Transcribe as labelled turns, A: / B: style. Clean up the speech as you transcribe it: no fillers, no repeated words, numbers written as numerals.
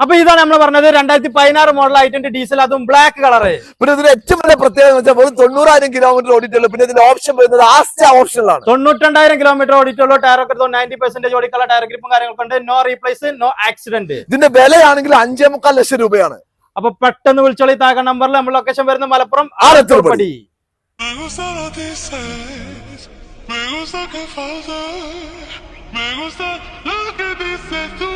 A: അപ്പൊ ഇതാണ് നമ്മൾ പറഞ്ഞത് 2016 മോഡൽ ആയിട്ടുണ്ട് ഡീസൽ, അതും ബ്ലാക്ക് കളറ്.
B: പിന്നെ ഇതിന് ഏറ്റവും വലിയ പ്രത്യേകത വെച്ചാൽ 90,000 കിലോമീറ്റർ ഓടിയിട്ടുള്ളൂ. പിന്നെ ഇതിന്റെ ഓപ്ഷൻ വരുന്നത് ആസ്റ്റ ഓപ്ഷനിലാണ്.
A: 92,000 കിലോമീറ്റർ ഓടിയിട്ടുള്ളൂ. ടയറൊക്കെ 90% ഓടിക്കുള്ള ടയർ ഗ്രിപ്പും കാര്യങ്ങളൊക്കെ ഉണ്ട്. No replace, no accident.
B: ഇതിന്റെ വിലയാണെങ്കിൽ 5.25 ലക്ഷം രൂപയാണ്.
A: അപ്പൊ പെട്ടെന്ന് വിളിച്ചോളി. താഴെ നമ്പറിൽ നമ്മൾ ലൊക്കേഷൻ വരുന്ന Malappuram
B: ആലത്തൂർപടി.
C: Me gusta lo que dices tú.